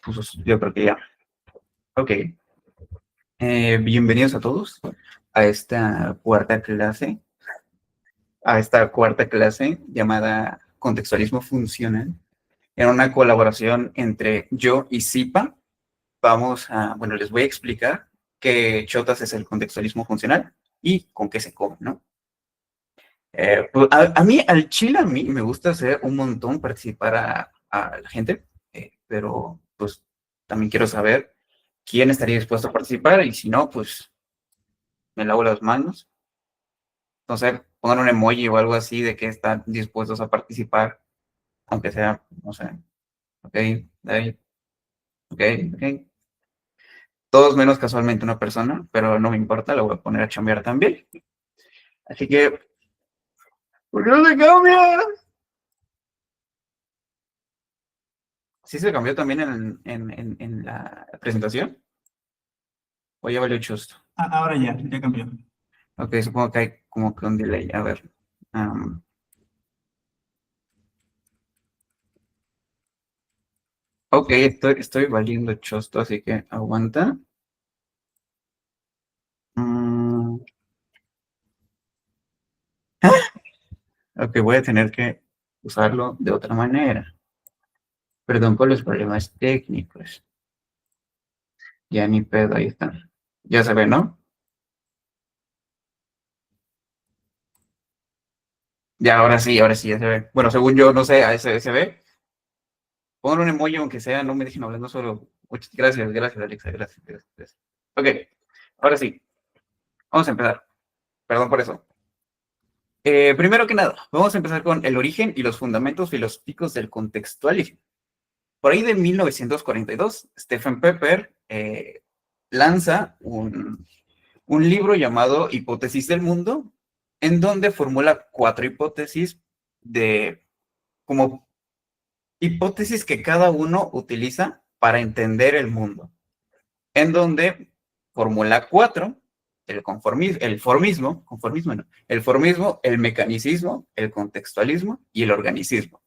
Pues yo creo que ya. Ok. Bienvenidos a todos a esta cuarta clase llamada Contextualismo Funcional, en una colaboración entre yo y Zipa. Les voy a explicar qué chotas es el contextualismo funcional y con qué se come, ¿no? Al chile, a mí me gusta hacer un montón, participar a la gente, pero pues también quiero saber quién estaría dispuesto a participar y si no, pues me lavo las manos. Entonces, pongan un emoji o algo así de que están dispuestos a participar, aunque sea, no sé, ok, ahí, ok, ok. Todos menos casualmente una persona, pero no me importa, la voy a poner a chambear también. Así que, ¿por qué no se cambia? ¿Sí se cambió también en la presentación? ¿O ya valió chusto? Ahora ya cambió. Ok, supongo que hay como que un delay. A ver. Ok, estoy valiendo chosto, así que aguanta. Ok, voy a tener que usarlo de otra manera. Perdón por los problemas técnicos. Ya ni pedo, ahí están. Ya se ve, ¿no? Ya, ahora sí, ya se ve. Bueno, según yo, no sé, ¿ahí se ve? Pongan un emoji aunque sea, no me dejen hablando solo. Muchas gracias, gracias, Alexa, gracias. Ok, ahora sí, vamos a empezar. Perdón por eso. Primero que nada, vamos a empezar con el origen y los fundamentos filosóficos del contextualismo. Por ahí de 1942, Stephen Pepper lanza un libro llamado Hipótesis del Mundo, en donde formula 4 hipótesis como hipótesis que cada uno utiliza para entender el mundo, en donde formula 4: el formismo, el mecanicismo, el contextualismo y el organicismo.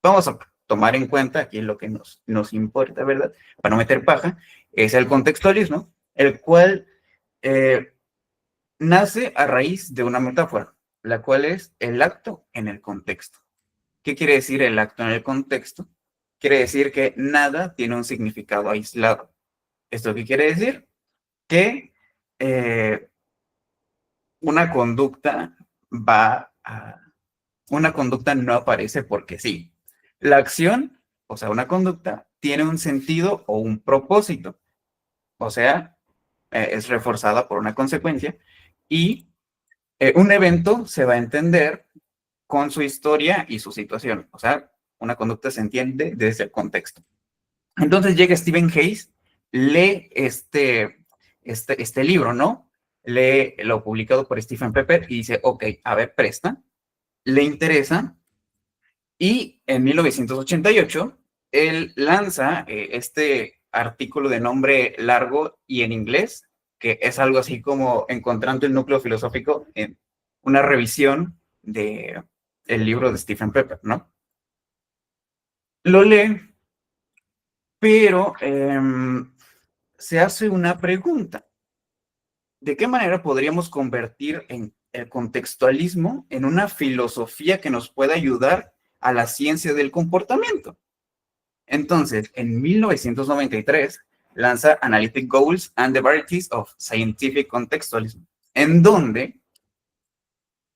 Vamos a tomar en cuenta aquí lo que nos importa, ¿verdad? Para no meter paja, es el contextualismo, el cual nace a raíz de una metáfora, la cual es el acto en el contexto. ¿Qué quiere decir el acto en el contexto? Quiere decir que nada tiene un significado aislado. ¿Esto qué quiere decir? Que eh, una conducta una conducta no aparece porque sí. La acción, o sea, una conducta, tiene un sentido o un propósito, o sea, es reforzada por una consecuencia, y un evento se va a entender con su historia y su situación, o sea, una conducta se entiende desde el contexto. Entonces llega Stephen Hayes, lee este libro, ¿no? Lee lo publicado por Stephen Pepper y dice, ok, a ver, presta, le interesa, y en 1988 él lanza este artículo de nombre largo y en inglés, que es algo así como encontrando el núcleo filosófico en una revisión de el libro de Stephen Pepper, ¿no? Lo lee, pero se hace una pregunta. ¿De qué manera podríamos convertir el contextualismo en una filosofía que nos pueda ayudar a la ciencia del comportamiento? Entonces, en 1993, lanza Analytic Goals and the Varieties of Scientific Contextualism, en donde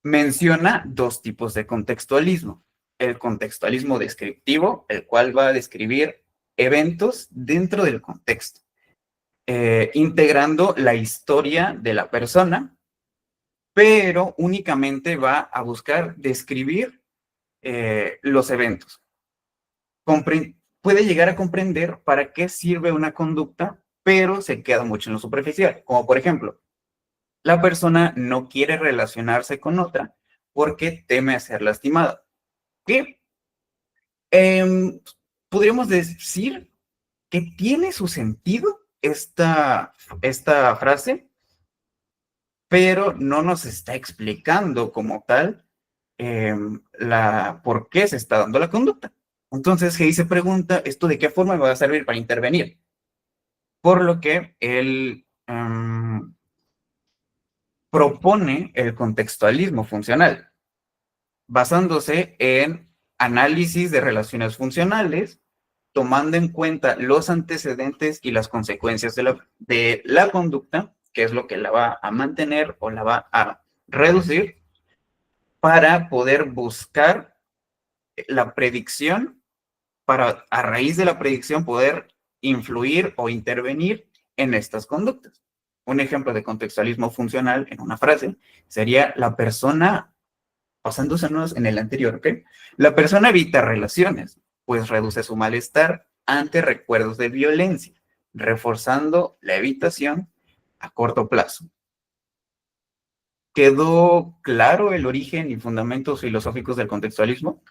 menciona 2 tipos de contextualismo. El contextualismo descriptivo, el cual va a describir eventos dentro del contexto, integrando la historia de la persona, pero únicamente va a buscar describir los eventos. Puede llegar a comprender para qué sirve una conducta, pero se queda mucho en lo superficial. Como por ejemplo, la persona no quiere relacionarse con otra porque teme a ser lastimada. ¿Qué? Podríamos decir que tiene su sentido esta frase, pero no nos está explicando como tal por qué se está dando la conducta. Entonces, Hay se pregunta, ¿esto de qué forma me va a servir para intervenir? Por lo que él propone el contextualismo funcional, basándose en análisis de relaciones funcionales, tomando en cuenta los antecedentes y las consecuencias de la conducta, que es lo que la va a mantener o la va a reducir, para poder buscar la predicción, para a raíz de la predicción poder influir o intervenir en estas conductas. Un ejemplo de contextualismo funcional en una frase sería la persona, basándonos en el anterior, ¿ok? La persona evita relaciones, pues reduce su malestar ante recuerdos de violencia, reforzando la evitación a corto plazo. ¿Quedó claro el origen y fundamentos filosóficos del contextualismo?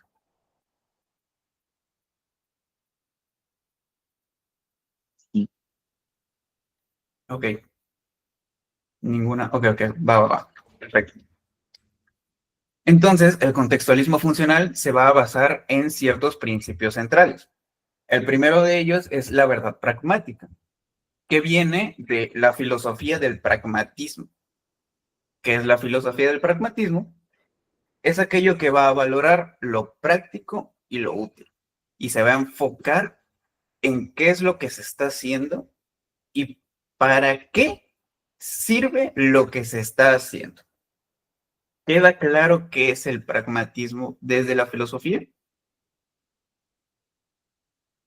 Sí. Ok, ninguna. Ok, va. Perfecto. Entonces, el contextualismo funcional se va a basar en ciertos principios centrales. El primero de ellos es la verdad pragmática, que viene de la filosofía del pragmatismo. ¿Qué es la filosofía del pragmatismo? Es aquello que va a valorar lo práctico y lo útil, y se va a enfocar en qué es lo que se está haciendo y para qué sirve lo que se está haciendo. ¿Queda claro qué es el pragmatismo desde la filosofía?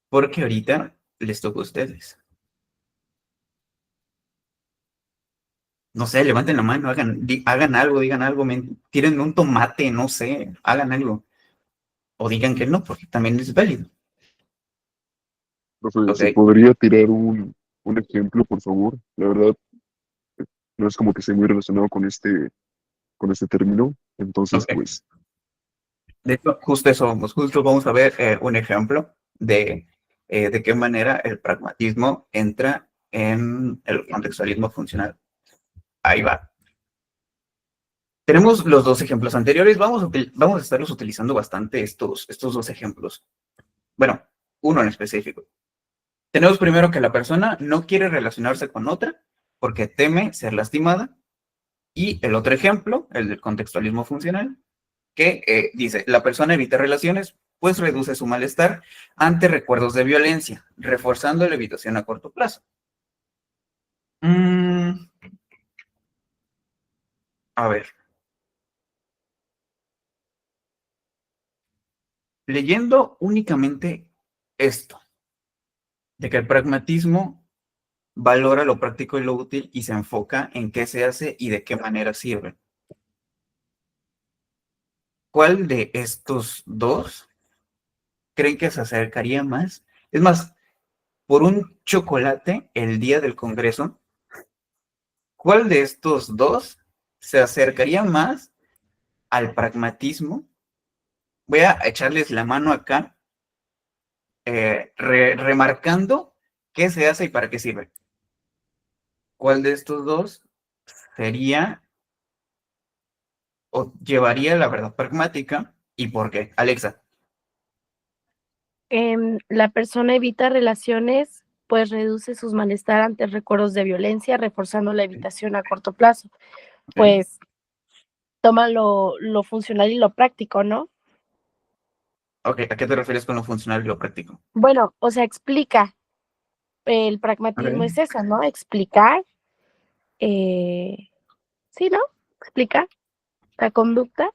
Porque ahorita les toca a ustedes. No sé, levanten la mano, hagan algo, digan algo, tiren un tomate, no sé, hagan algo. O digan que no, porque también es válido. Profe, Ok, ¿se podría tirar un ejemplo, por favor? La verdad, no es como que esté muy relacionado con este término. Entonces, ok. pues, De hecho, justo vamos a ver un ejemplo de qué manera el pragmatismo entra en el contextualismo funcional. Ahí va. Tenemos los dos ejemplos anteriores, vamos a estarlos utilizando bastante estos dos ejemplos. Bueno, uno en específico. Tenemos primero que la persona no quiere relacionarse con otra porque teme ser lastimada. Y el otro ejemplo, el del contextualismo funcional, que dice, la persona evita relaciones, pues reduce su malestar ante recuerdos de violencia, reforzando la evitación a corto plazo. Mm, a ver, leyendo únicamente esto, de que el pragmatismo valora lo práctico y lo útil y se enfoca en qué se hace y de qué manera sirve. ¿Cuál de estos dos creen que se acercaría más? Es más, por un chocolate el día del Congreso, ¿cuál de estos dos se acercaría más al pragmatismo? Voy a echarles la mano acá, remarcando qué se hace y para qué sirve. ¿Cuál de estos dos sería o llevaría la verdad pragmática y por qué? Alexa. La persona evita relaciones, pues reduce sus malestar ante recuerdos de violencia, reforzando la evitación a corto plazo. Okay. Pues toma lo funcional y lo práctico, ¿no? Ok, ¿a qué te refieres con lo funcional y lo práctico? Bueno, o sea, explica. El pragmatismo Okay. es eso, ¿no? Explicar, eh, sí, ¿no? Explicar la conducta,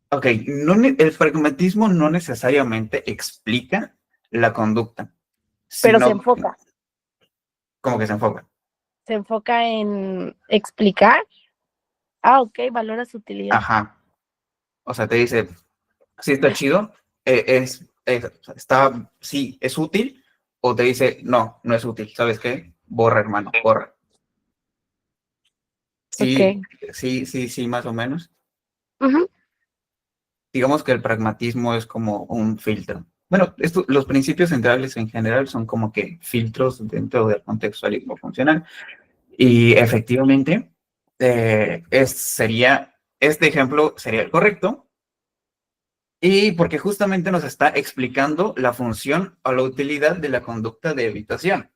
Ok, el pragmatismo no necesariamente explica la conducta, pero sino como que se enfoca. se enfoca en explicar. Ah, ok, valora su utilidad. Ajá. O sea, te dice, sí está chido, sí, es útil, o te dice, no, no es útil, ¿sabes qué? Borra, hermano, borra. Ok. Sí, sí, más o menos. Ujú. Digamos que el pragmatismo es como un filtro. Bueno, los principios centrales en general son como que filtros dentro del contextualismo funcional. Y efectivamente, este ejemplo sería el correcto, Y porque justamente nos está explicando la función o la utilidad de la conducta de evitación.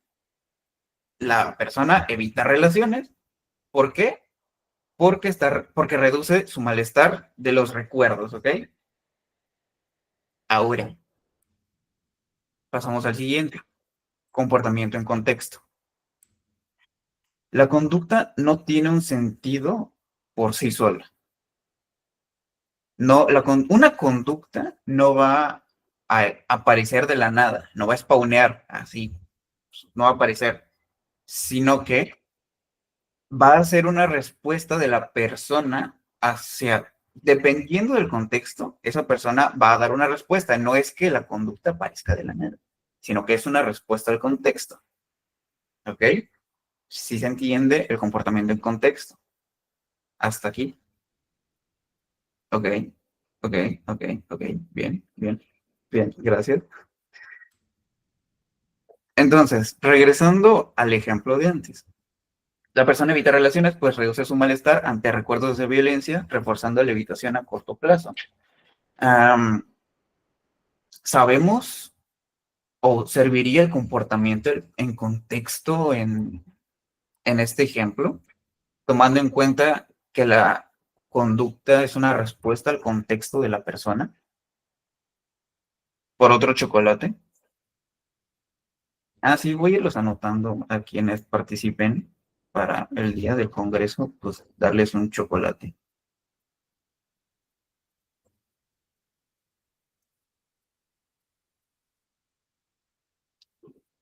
La persona evita relaciones. ¿Por qué? Porque reduce su malestar de los recuerdos, ¿ok? Ahora, pasamos al siguiente. Comportamiento en contexto. La conducta no tiene un sentido por sí sola. No, una conducta no va a aparecer de la nada, no va a spawnear así, no va a aparecer, sino que va a ser una respuesta de la persona hacia, dependiendo del contexto, esa persona va a dar una respuesta. No es que la conducta aparezca de la nada, sino que es una respuesta al contexto. ¿Ok? Si se entiende el comportamiento en contexto. Hasta aquí. Ok, ok, ok, ok. Bien, bien, bien, gracias. Entonces, regresando al ejemplo de antes. La persona evita relaciones, pues reduce su malestar ante recuerdos de violencia, reforzando la evitación a corto plazo. ¿Sabemos o serviría el comportamiento en contexto en este ejemplo, tomando en cuenta que la conducta es una respuesta al contexto de la persona? ¿Por otro chocolate? Ah, sí, voy a irlos anotando a quienes participen para el día del congreso, pues darles un chocolate.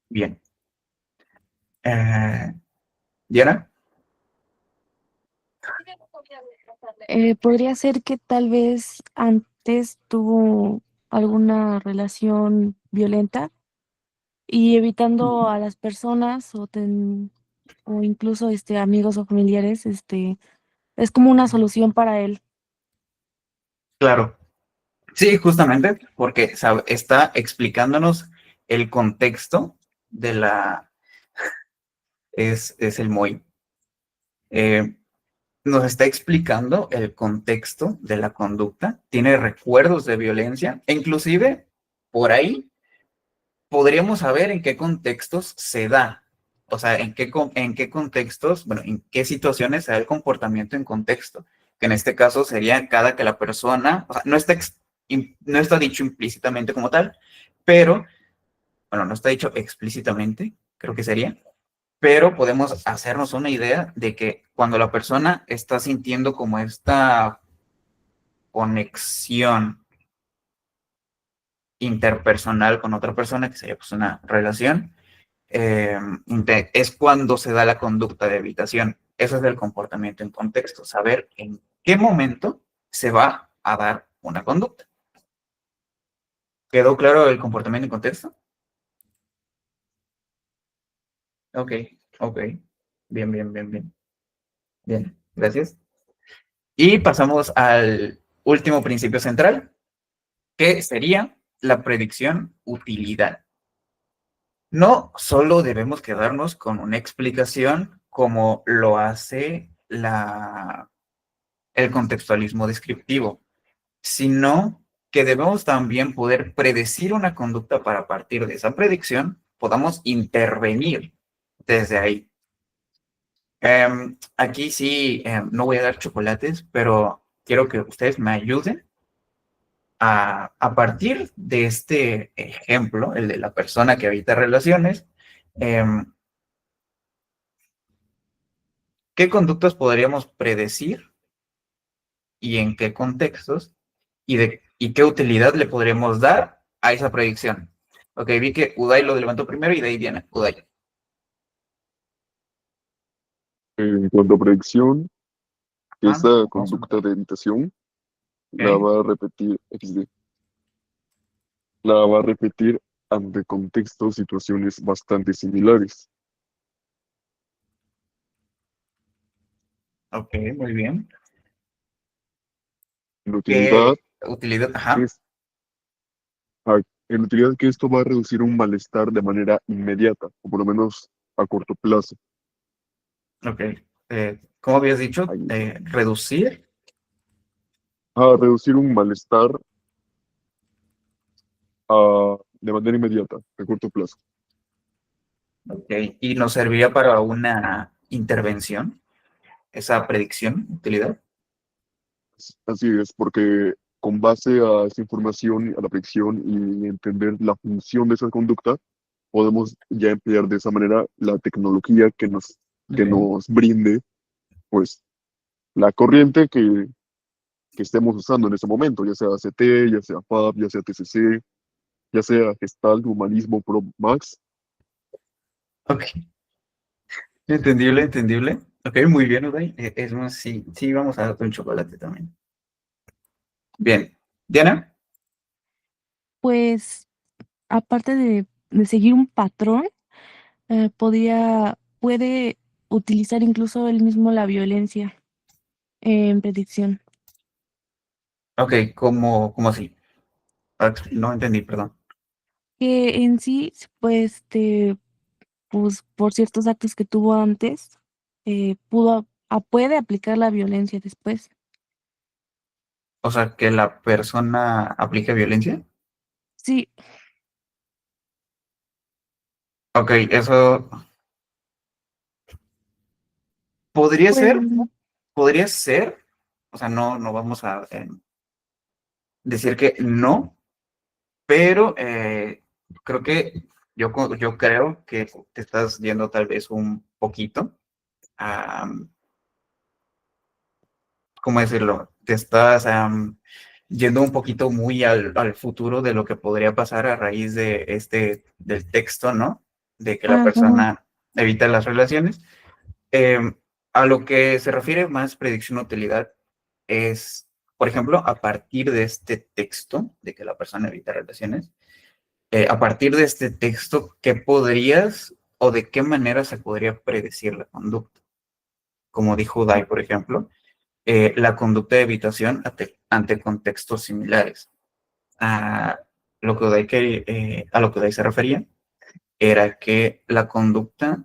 Bien. ¿Diana? Podría ser que tal vez antes tuvo alguna relación violenta y evitando a las personas o incluso amigos o familiares, es como una solución para él. Claro. Sí, justamente, porque está explicándonos el contexto de es el MOI. Nos está explicando el contexto de la conducta, tiene recuerdos de violencia, e inclusive por ahí podríamos saber en qué contextos se da, o sea, en qué contextos, bueno, en qué situaciones se da el comportamiento en contexto, que en este caso sería cada que la persona, o sea, no está dicho implícitamente como tal, pero, bueno, no está dicho explícitamente, creo que sería, pero podemos hacernos una idea de que cuando la persona está sintiendo como esta conexión interpersonal con otra persona, que sería pues una relación, es cuando se da la conducta de evitación. Eso es el comportamiento en contexto, saber en qué momento se va a dar una conducta. ¿Quedó claro el comportamiento en contexto? Ok, ok. Bien, bien, bien, bien. Bien, gracias. Y pasamos al último principio central, que sería la predicción utilidad. No solo debemos quedarnos con una explicación como lo hace el contextualismo descriptivo, sino que debemos también poder predecir una conducta para, a partir de esa predicción, podamos intervenir desde ahí. Aquí sí, no voy a dar chocolates, pero quiero que ustedes me ayuden a partir de este ejemplo, el de la persona que habita relaciones, ¿qué conductas podríamos predecir y en qué contextos y qué utilidad le podríamos dar a esa predicción? Ok, vi que Uday lo levantó primero y de ahí Diana. Uday. En cuanto a predicción, Ah, esta conducta de evitación la ok, va a repetir XD, la va a repetir ante contextos, situaciones bastante similares. ok, muy bien. En utilidad ¿Qué utilidad? Ajá, es, ah, en utilidad que esto va a reducir un malestar de manera inmediata, o por lo menos a corto plazo. ok. ¿Cómo habías dicho? Ahí. Reducir. A reducir un malestar de manera inmediata, a corto plazo. Ok, y nos serviría para una intervención, esa predicción, utilidad. Así es, porque con base a esa información, a la predicción y entender la función de esa conducta, podemos ya emplear de esa manera la tecnología que Ok. nos brinde, pues, la corriente que estemos usando en ese momento, ya sea CT, ya sea FAB, ya sea TCC, ya sea Gestalt, Humanismo, Pro Max. Ok, entendible, entendible. Ok, muy bien, Uday. Es más, sí, sí, vamos a darte un chocolate también. Bien. Diana, Pues aparte de seguir un patrón, puede utilizar incluso él mismo la violencia en predicción. ok, ¿cómo así? No entendí, perdón. Que en sí, pues, pues por ciertos actos que tuvo antes, puede aplicar la violencia después. O sea, que la persona aplique violencia. Sí, Ok, eso podría pues, ser, podría ser. O sea, no vamos a decir que no, pero creo que yo creo que te estás yendo tal vez un poquito a, ¿cómo decirlo? Te estás yendo un poquito muy al futuro de lo que podría pasar a raíz de del texto, ¿no? De que la ujú, persona evita las relaciones. Em, a lo que se refiere más predicción de utilidad es, por ejemplo, a partir de este texto de que la persona evita relaciones, a partir de este texto, ¿qué podrías o de qué manera se podría predecir la conducta? Como dijo Dai, por ejemplo, la conducta de evitación ante contextos similares. A a lo que Dai se refería era que la conducta,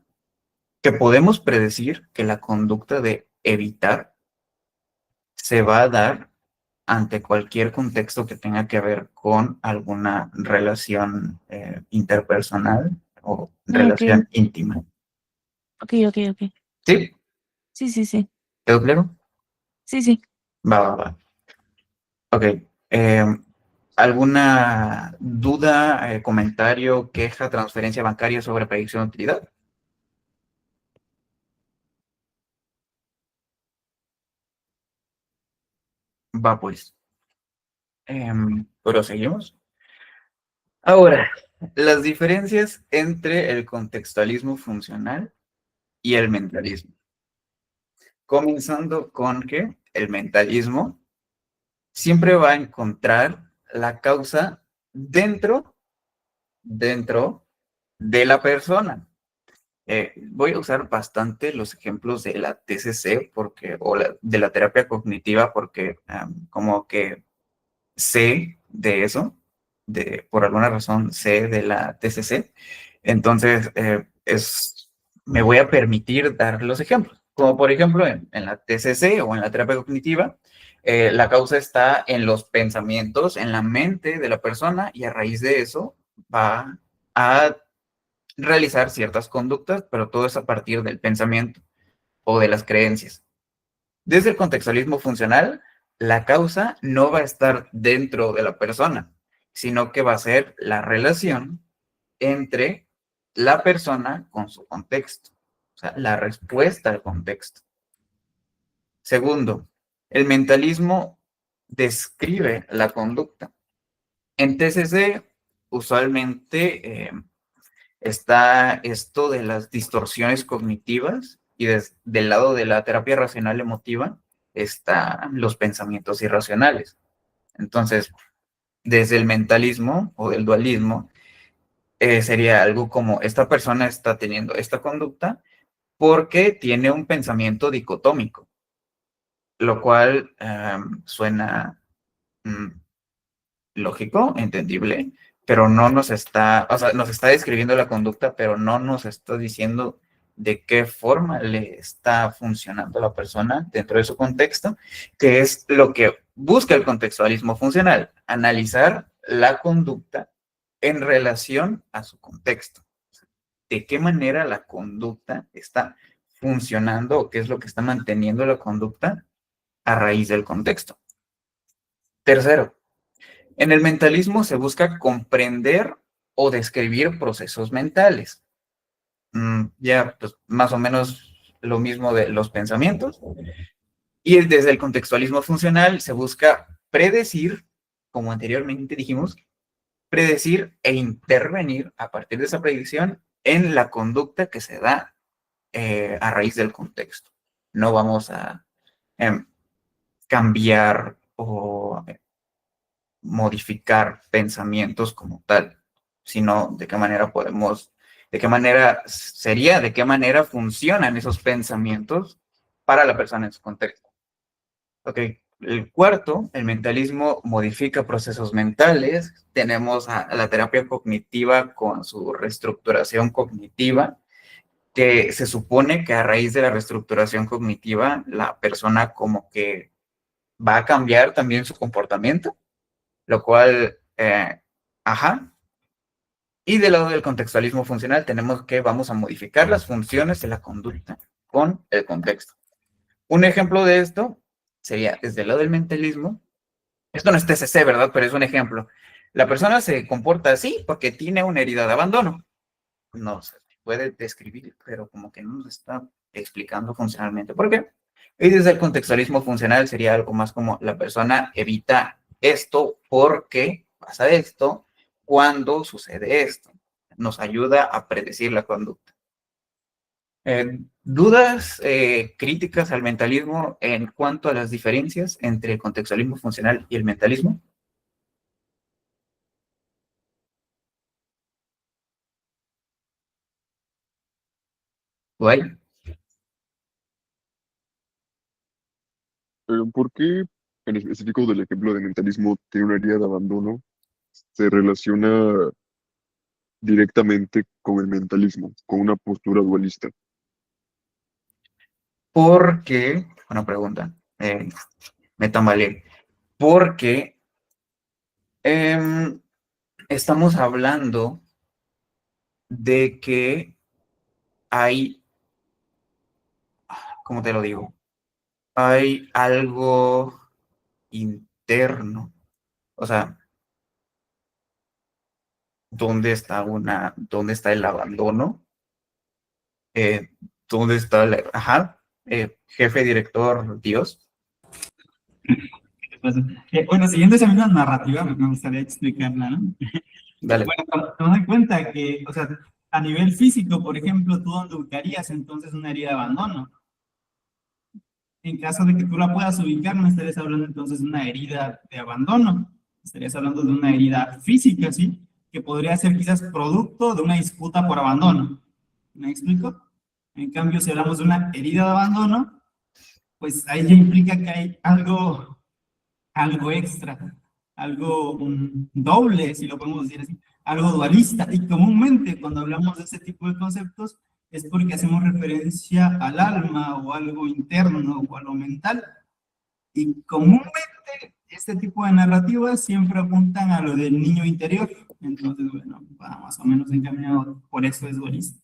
que podemos predecir que la conducta de evitar se va a dar ante cualquier contexto que tenga que ver con alguna relación interpersonal o ok, relación íntima. ok, ok, ok. ¿Sí? Sí, sí, sí, ¿Quedó claro? sí, sí. Va, va, va. Ok. ¿Alguna duda, comentario, queja, transferencia bancaria sobre predicción de utilidad? Va, pues. Proseguimos. Ahora, las diferencias entre el contextualismo funcional y el mentalismo. Comenzando con que el mentalismo siempre va a encontrar la causa dentro, dentro de la persona. Voy a usar bastante los ejemplos de la TCC porque, de la terapia cognitiva porque como que sé de eso, por alguna razón sé de la TCC, entonces me voy a permitir dar los ejemplos, como por ejemplo en la TCC o en la terapia cognitiva, la causa está en los pensamientos, en la mente de la persona y a raíz de eso va a realizar ciertas conductas, pero todo es a partir del pensamiento o de las creencias. Desde el contextualismo funcional, la causa no va a estar dentro de la persona, sino que va a ser la relación entre la persona con su contexto, o sea, la respuesta al contexto. Segundo, el mentalismo describe la conducta. En TCC, usualmente está esto de las distorsiones cognitivas y del lado de la terapia racional emotiva están los pensamientos irracionales. Entonces, desde el mentalismo o del dualismo, sería algo como esta persona está teniendo esta conducta porque tiene un pensamiento dicotómico, lo cual suena mm, lógico, entendible, pero no nos está, o sea, nos está describiendo la conducta, pero no nos está diciendo de qué forma le está funcionando a la persona dentro de su contexto, que es lo que busca el contextualismo funcional, analizar la conducta en relación a su contexto. ¿De qué manera la conducta está funcionando o qué es lo que está manteniendo la conducta a raíz del contexto? Tercero, en el mentalismo se busca comprender o describir procesos mentales. Ya, pues, más o menos lo mismo de los pensamientos. Y desde el contextualismo funcional se busca predecir, como anteriormente dijimos, predecir e intervenir a partir de esa predicción en la conducta que se da a raíz del contexto. No vamos a cambiar o modificar pensamientos como tal, sino de qué manera podemos, de qué manera sería, de qué manera funcionan esos pensamientos para la persona en su contexto. Ok, el cuarto, el mentalismo modifica procesos mentales. Tenemos a la terapia cognitiva con su reestructuración cognitiva, que se supone que a raíz de la reestructuración cognitiva, la persona como que va a cambiar también su comportamiento, lo cual, ajá. Y del lado del contextualismo funcional tenemos que vamos a modificar las funciones de la conducta con el contexto. Un ejemplo de esto sería, desde el lado del mentalismo, esto no es TCC, ¿verdad? Pero es un ejemplo. La persona se comporta así porque tiene una herida de abandono. No se puede describir, pero como que no nos está explicando funcionalmente por qué. Y desde el contextualismo funcional sería algo más como la persona evita esto porque pasa esto, cuando sucede esto. Nos ayuda a predecir la conducta. ¿Dudas, críticas al mentalismo en cuanto a las diferencias entre el contextualismo funcional y el mentalismo? ¿Hay? ¿Por qué en específico del ejemplo de mentalismo tiene una herida de abandono? Se relaciona directamente con el mentalismo, con una postura dualista. Porque, buena pregunta, me tambaleé. Porque estamos hablando de que hay, ¿cómo te lo digo? Hay algo interno. O sea, ¿dónde está el abandono? Eh, ¿Dónde está ajá, jefe, director, Dios? Pues, bueno, siguiendo esa misma narrativa, me gustaría explicarla, ¿no? Dale. Bueno, toma en cuenta que, o sea, a nivel físico, por ejemplo, tú dónde ubicarías entonces una herida de abandono. En caso de que tú la puedas ubicar, no estarías hablando entonces de una herida de abandono, estarías hablando de una herida física, ¿sí? Que podría ser quizás producto de una disputa por abandono. ¿Me explico? En cambio, si hablamos de una herida de abandono, pues ahí ya implica que hay algo extra, algo doble, si lo podemos decir así, algo dualista. Y comúnmente cuando hablamos de ese tipo de conceptos es porque hacemos referencia al alma o algo interno o a lo mental. Y comúnmente este tipo de narrativas siempre apuntan a lo del niño interior. Entonces, bueno, va más o menos encaminado, por eso es dualista.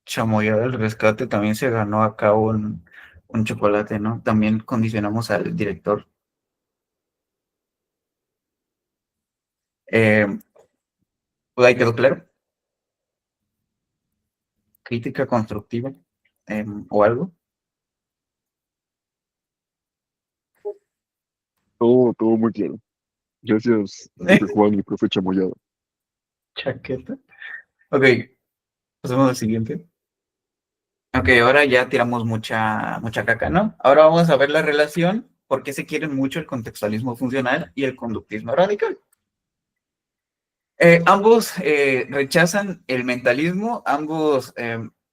Chamoya del Rescate también se ganó acá un chocolate, ¿no? También condicionamos al director. ¿Pues ahí quedó claro? ¿Crítica constructiva o algo? Todo muy claro. Gracias, profe Juan y profe Chamoyada. Chaqueta. Ok, pasemos al siguiente. Ok, ahora ya tiramos mucha caca, ¿no? Ahora vamos a ver la relación, por qué se quieren mucho el contextualismo funcional y el conductismo radical. Ambos rechazan el mentalismo, ambos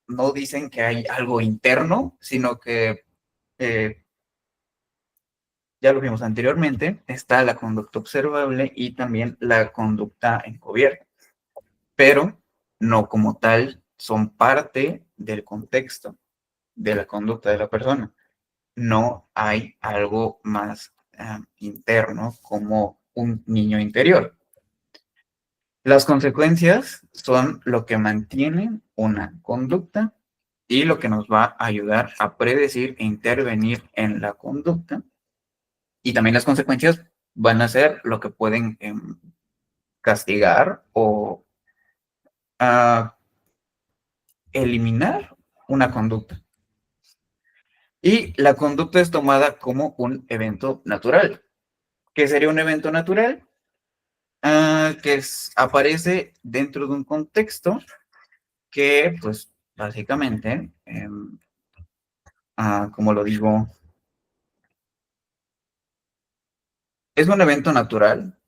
no dicen que hay algo interno, sino que, ya lo vimos anteriormente, está la conducta observable y también la conducta encubierta, pero no como tal son parte del contexto de la conducta de la persona. No hay algo más interno como un niño interior. Las consecuencias son lo que mantienen una conducta y lo que nos va a ayudar a predecir e intervenir en la conducta. Y también las consecuencias van a ser lo que pueden castigar o eliminar una conducta. Y la conducta es tomada como un evento natural. ¿Qué sería un evento natural? Aparece dentro de un contexto que, pues, básicamente, como lo digo, es un evento natural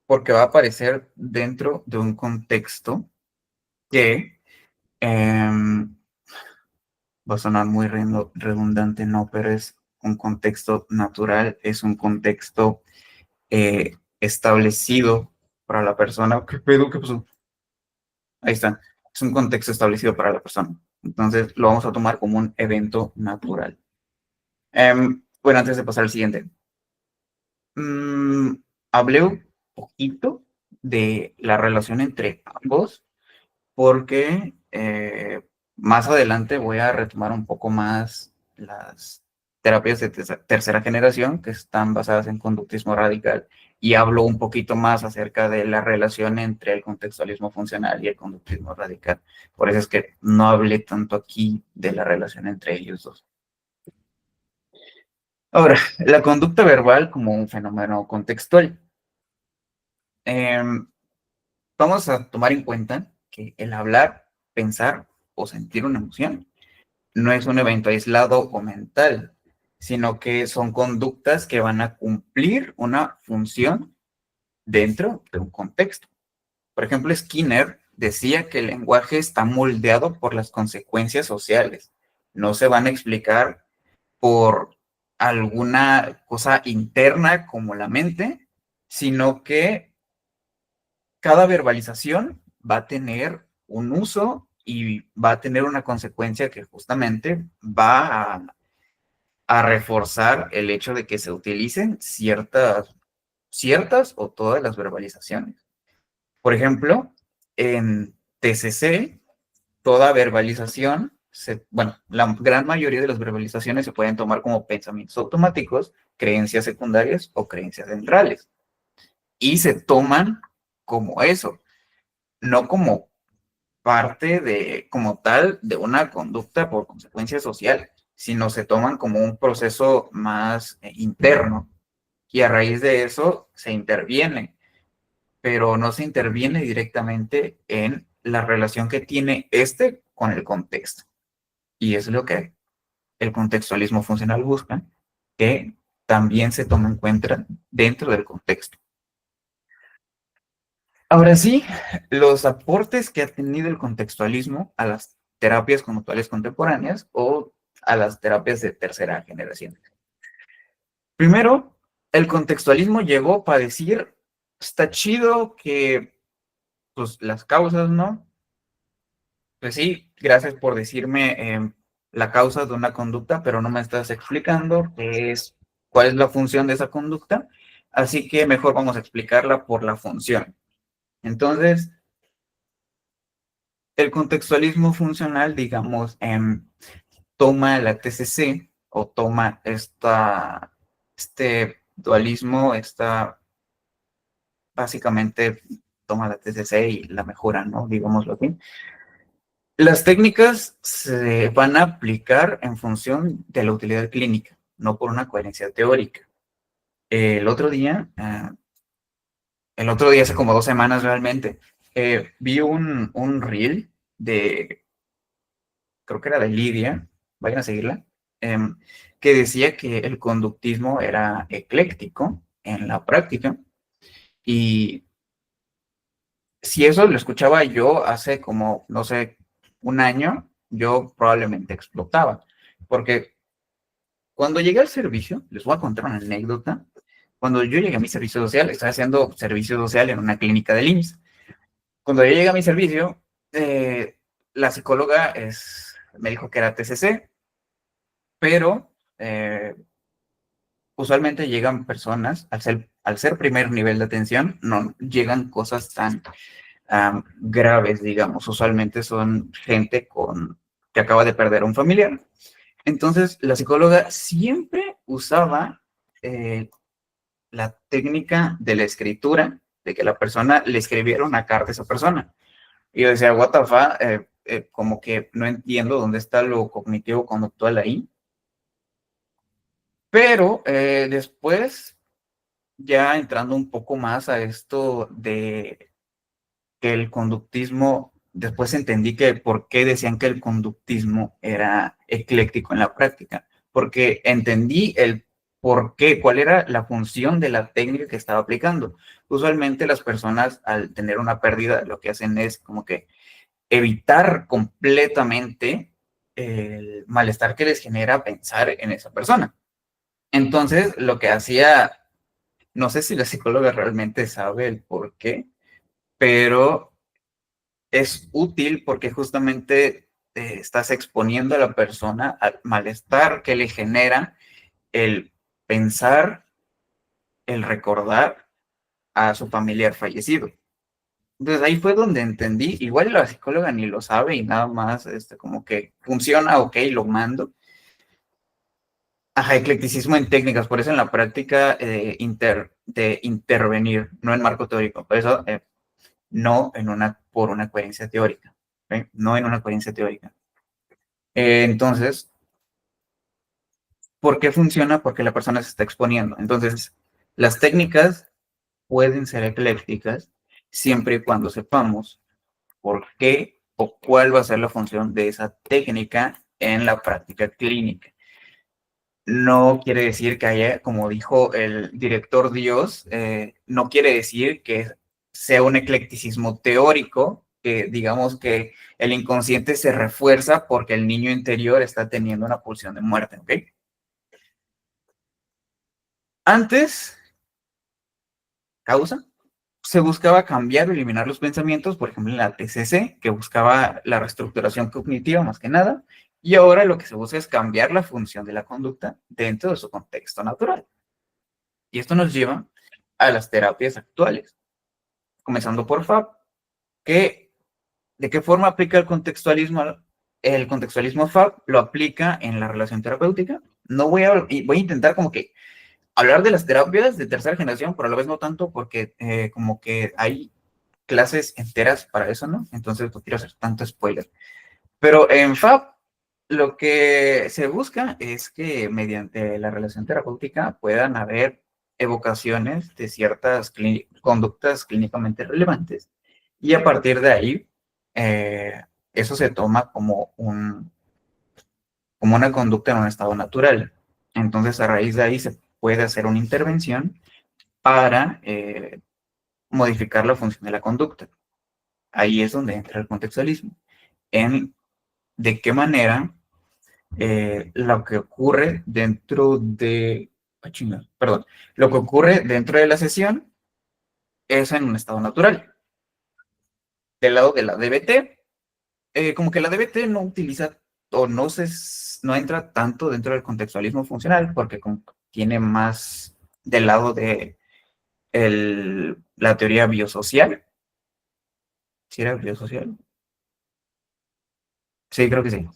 porque va a aparecer dentro de un contexto que va a sonar muy redundante, no, pero es un contexto natural, es un contexto establecido para la persona. ¿Qué pedo? ¿Qué pasó? Ahí está. Es un contexto establecido para la persona. Entonces lo vamos a tomar como un evento natural. Bueno, antes de pasar al siguiente. Hablé un poquito de la relación entre ambos porque más adelante voy a retomar un poco más las terapias de tercera generación que están basadas en conductismo radical y hablo un poquito más acerca de la relación entre el contextualismo funcional y el conductismo radical. Por eso es que no hablé tanto aquí de la relación entre ellos dos. Ahora, la conducta verbal como un fenómeno contextual. Vamos a tomar en cuenta que el hablar, pensar o sentir una emoción no es un evento aislado o mental, sino que son conductas que van a cumplir una función dentro de un contexto. Por ejemplo, Skinner decía que el lenguaje está moldeado por las consecuencias sociales. No se van a explicar por alguna cosa interna como la mente, sino que cada verbalización va a tener un uso y va a tener una consecuencia que justamente va a reforzar el hecho de que se utilicen ciertas o todas las verbalizaciones. Por ejemplo, en TCC, toda verbalización, bueno, la gran mayoría de las verbalizaciones se pueden tomar como pensamientos automáticos, creencias secundarias o creencias centrales. Y se toman como eso, no como parte de, como tal, de una conducta por consecuencia social, sino se toman como un proceso más interno. Y a raíz de eso se interviene, pero no se interviene directamente en la relación que tiene este con el contexto. Y es lo que el contextualismo funcional busca, que también se toma en cuenta dentro del contexto. Ahora sí, los aportes que ha tenido el contextualismo a las terapias conductuales contemporáneas o a las terapias de tercera generación. Primero, el contextualismo llegó para decir, está chido que, pues, las causas, ¿no? Pues sí, gracias por decirme la causa de una conducta, pero no me estás explicando cuál es la función de esa conducta, así que mejor vamos a explicarla por la función. Entonces, el contextualismo funcional, digamos, toma la TCC o toma este dualismo, básicamente toma la TCC y la mejora, ¿no? Digámoslo así. Las técnicas se van a aplicar en función de la utilidad clínica, no por una coherencia teórica. El otro día, hace como 2 semanas realmente, vi un reel creo que era de Lidia, vayan a seguirla, que decía que el conductismo era ecléctico en la práctica. Y si eso lo escuchaba yo hace como, no sé, un año, yo probablemente explotaba. Porque cuando llegué al servicio, les voy a contar una anécdota. Cuando yo llegué a mi servicio social, estaba haciendo servicio social en una clínica del IMSS. Cuando yo llegué a mi servicio, la psicóloga me dijo que era TCC, pero usualmente llegan personas, al ser al ser primer nivel de atención, no llegan cosas tan graves, digamos. Usualmente son gente que acaba de perder a un familiar. Entonces, la psicóloga siempre usaba la técnica de la escritura, de que la persona le escribiera una carta a esa persona. Y yo decía, what the fuck, como que no entiendo dónde está lo cognitivo conductual ahí. Pero después, ya entrando un poco más a esto de que el conductismo, después entendí que por qué decían que el conductismo era ecléctico en la práctica, porque entendí el por qué, cuál era la función de la técnica que estaba aplicando. Usualmente las personas al tener una pérdida lo que hacen es como que evitar completamente el malestar que les genera pensar en esa persona. Entonces, lo que hacía, no sé si la psicóloga realmente sabe el por qué, pero es útil porque justamente estás exponiendo a la persona al malestar que le genera el pensar, el recordar a su familiar fallecido. Entonces ahí fue donde entendí, igual la psicóloga ni lo sabe y nada más como que funciona, ok, lo mando. Ajá, eclecticismo en técnicas, por eso en la práctica de intervenir, no en marco teórico, por eso no por una coherencia teórica, ¿ok? No en una coherencia teórica. Entonces, ¿por qué funciona? Porque la persona se está exponiendo. Entonces, las técnicas pueden ser eclécticas siempre y cuando sepamos por qué o cuál va a ser la función de esa técnica en la práctica clínica. No quiere decir que haya, como dijo el director Dios, no quiere decir que sea un eclecticismo teórico, que digamos que el inconsciente se refuerza porque el niño interior está teniendo una pulsión de muerte, ¿ok? Antes, causa, se buscaba cambiar o eliminar los pensamientos, por ejemplo, en la TCC, que buscaba la reestructuración cognitiva más que nada, y ahora lo que se busca es cambiar la función de la conducta dentro de su contexto natural. Y esto nos lleva a las terapias actuales, comenzando por FAB, que ¿de qué forma aplica el contextualismo? El contextualismo FAB lo aplica en la relación terapéutica. No voy a intentar como que hablar de las terapias de tercera generación, pero a la vez no tanto porque como que hay clases enteras para eso, ¿no? Entonces no quiero hacer tanto spoiler. Pero en FAB lo que se busca es que mediante la relación terapéutica puedan haber evocaciones de ciertas conductas clínicamente relevantes y a partir de ahí eso se toma como una conducta en un estado natural. Entonces a raíz de ahí se puede hacer una intervención para modificar la función de la conducta. Ahí es donde entra el contextualismo. En de qué manera lo que ocurre dentro de... perdón. Lo que ocurre dentro de la sesión es en un estado natural. Del lado de la DBT, como que la DBT no utiliza o no entra tanto dentro del contextualismo funcional porque tiene más del lado de la teoría biosocial. ¿Sí era biosocial? Sí, creo que sí.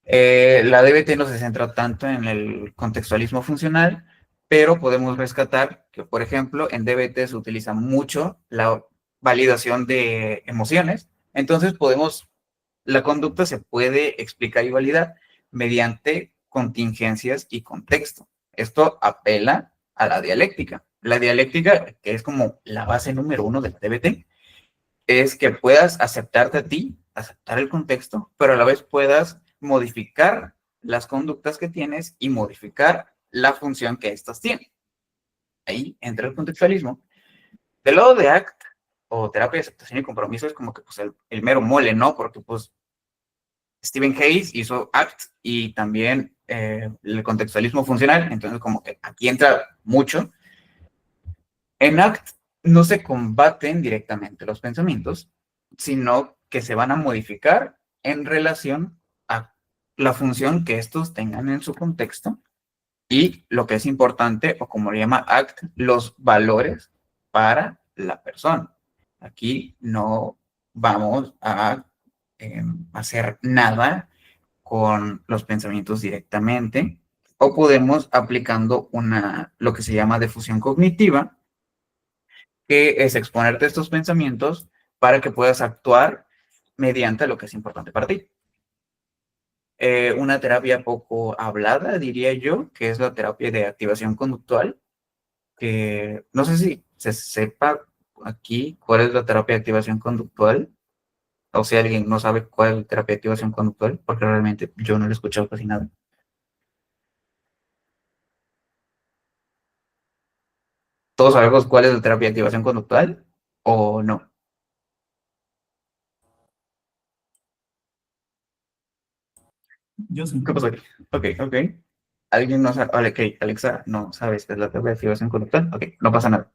La DBT no se centra tanto en el contextualismo funcional, pero podemos rescatar que, por ejemplo, en DBT se utiliza mucho la validación de emociones. Entonces, la conducta se puede explicar y validar mediante contingencias y contexto. Esto apela a la dialéctica. La dialéctica, que es como la base número 1 del DBT, es que puedas aceptarte a ti, aceptar el contexto, pero a la vez puedas modificar las conductas que tienes y modificar la función que éstas tienen. Ahí entra el contextualismo. Del lado de ACT, o terapia de aceptación y compromiso, es como que pues, el mero mole, ¿no? Porque pues Stephen Hayes hizo ACT y también el contextualismo funcional, entonces como que aquí entra mucho. En ACT no se combaten directamente los pensamientos, sino que se van a modificar en relación a la función que estos tengan en su contexto Y lo que es importante, o como le llama ACT, los valores para la persona. Aquí no vamos a hacer nada con los pensamientos directamente, o podemos aplicando lo que se llama difusión cognitiva, que es exponerte estos pensamientos para que puedas actuar mediante lo que es importante para ti. Una terapia poco hablada, diría yo, que es la terapia de activación conductual, que no sé si se sepa aquí cuál es la terapia de activación conductual, o si alguien no sabe cuál es la terapia de activación conductual, porque realmente yo no lo he escuchado casi nada. ¿Todos sabemos cuál es la terapia de activación conductual o no? Yo sí. ¿Qué pasó aquí? Ok. ¿Alguien no sabe? Ok, Alexa, no sabes qué es la terapia de activación conductual. Ok, no pasa nada.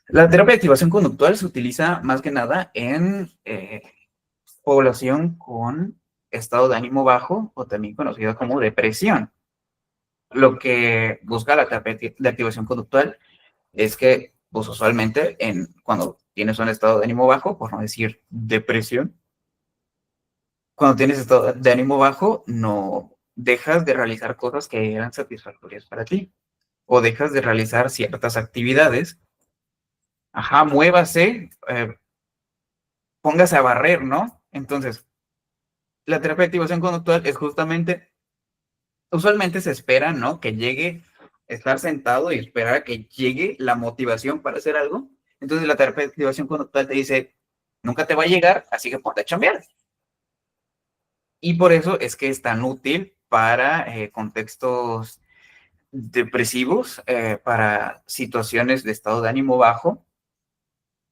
La terapia de activación conductual se utiliza más que nada en población con estado de ánimo bajo o también conocida como depresión. Lo que busca la terapia de activación conductual es que, pues usualmente, cuando tienes un estado de ánimo bajo, por no decir depresión, cuando tienes estado de ánimo bajo, no dejas de realizar cosas que eran satisfactorias para ti, o dejas de realizar ciertas actividades. Ajá, muévase, póngase a barrer, ¿no? Entonces, la terapia de activación conductual es justamente, usualmente se espera, ¿no? Que llegue, estar sentado y esperar a que llegue la motivación para hacer algo. Entonces, la terapia de activación conductual te dice, nunca te va a llegar, así que ponte a chambear. Y por eso es que es tan útil para contextos depresivos, para situaciones de estado de ánimo bajo.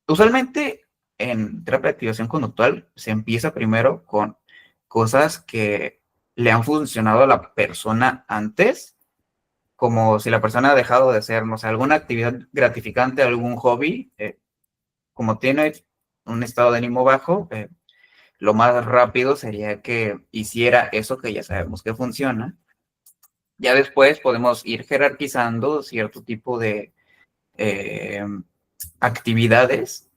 Usualmente en terapia de activación conductual se empieza primero con cosas que le han funcionado a la persona antes, como si la persona ha dejado de hacer, no sé, alguna actividad gratificante, algún hobby, como tiene un estado de ánimo bajo, lo más rápido sería que hiciera eso que ya sabemos que funciona. Ya después podemos ir jerarquizando cierto tipo de actividades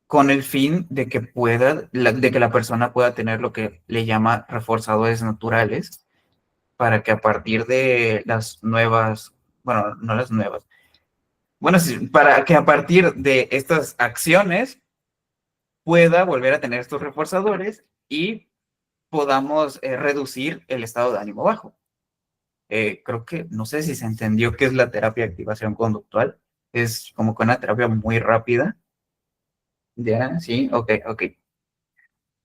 con el fin de que de que la persona pueda tener lo que le llama reforzadores naturales, para que a partir de las nuevas, bueno, no las nuevas, bueno, sí, para que a partir de estas acciones pueda volver a tener estos reforzadores y podamos reducir el estado de ánimo bajo. Creo que, no sé si se entendió qué es la terapia de activación conductual. Es como que una terapia muy rápida. ¿Ya? Sí, ok.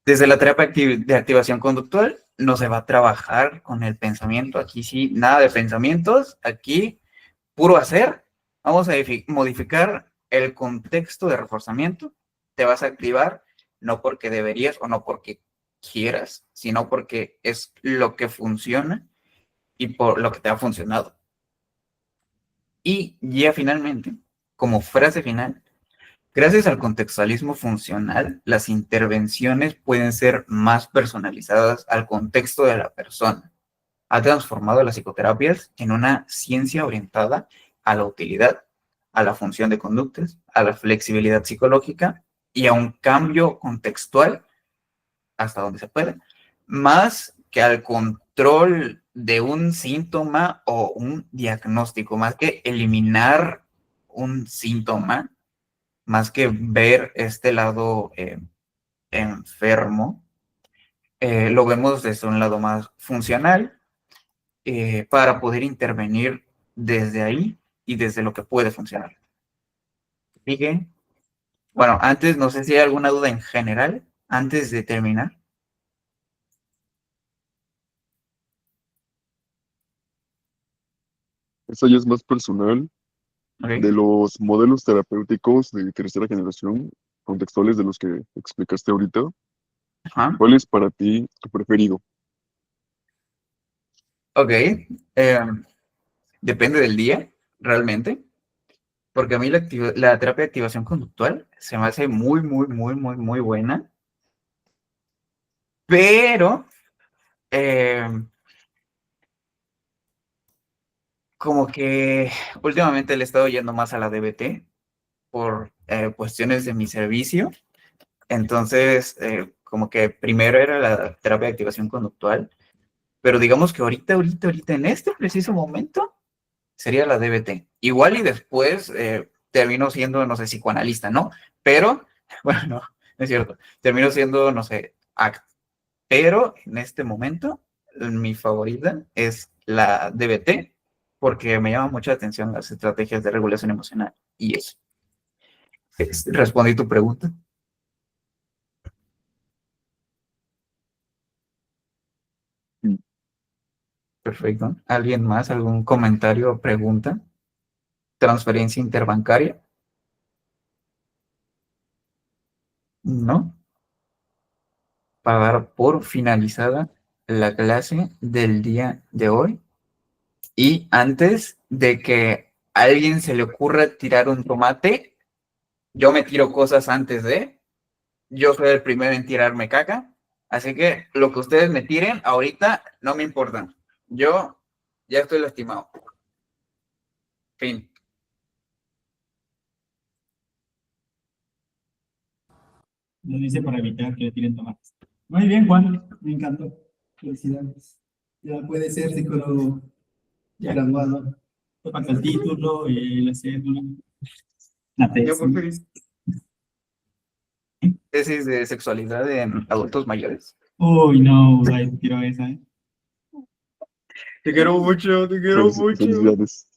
Desde la terapia de activación conductual no se va a trabajar con el pensamiento. Aquí sí, nada de pensamientos. Aquí, puro hacer. Vamos a modificar el contexto de reforzamiento. Te vas a activar no porque deberías o no porque quieras, sino porque es lo que funciona y por lo que te ha funcionado. Y ya finalmente, como frase final, gracias al contextualismo funcional, las intervenciones pueden ser más personalizadas al contexto de la persona. Ha transformado las psicoterapias en una ciencia orientada a la utilidad, a la función de conductas, a la flexibilidad psicológica y a un cambio contextual hasta donde se puede, más que al control de un síntoma o un diagnóstico, más que eliminar un síntoma, más que ver este lado enfermo, lo vemos desde un lado más funcional, para poder intervenir desde ahí y desde lo que puede funcionar. Miguel, bueno, antes no sé si hay alguna duda en general, antes de terminar. Esta ya es más personal. De Okay. los modelos terapéuticos de tercera generación, contextuales de los que explicaste ahorita, Ajá. ¿cuál es para ti tu preferido? Ok. eh, Depende del día, realmente, porque a mí la terapia de activación conductual se me hace muy buena, pero como que últimamente le he estado yendo más a la DBT por cuestiones de mi servicio. Entonces, como que primero era la terapia de activación conductual, pero digamos que ahorita, en este preciso momento, sería la DBT. Igual y después termino siendo, no sé, psicoanalista, ¿no? Pero, bueno, no es cierto. Termino siendo, no sé, ACT. Pero en este momento, mi favorita es la DBT, porque me llama mucha atención las estrategias de regulación emocional y eso. Respondí tu pregunta. Mm. Perfecto. ¿Alguien más? ¿Algún comentario o pregunta? ¿Transferencia interbancaria? ¿No? Para dar por finalizada la clase del día de hoy. Y antes de que a alguien se le ocurra tirar un tomate, yo me tiro cosas antes de. Yo soy el primero en tirarme caca. Así que lo que ustedes me tiren ahorita no me importa. Yo ya estoy lastimado. Fin. Lo dice para evitar que le tiren tomates. Muy bien, Juan, me encantó. Felicidades. Ya puede ser psicólogo ya graduado. Te falta el título, la cédula, la Yo por tesis. tesis de sexualidad en adultos mayores. Uy, no, ay, quiero esa, ¿eh? Te quiero mucho, te quiero mucho. Felicidades.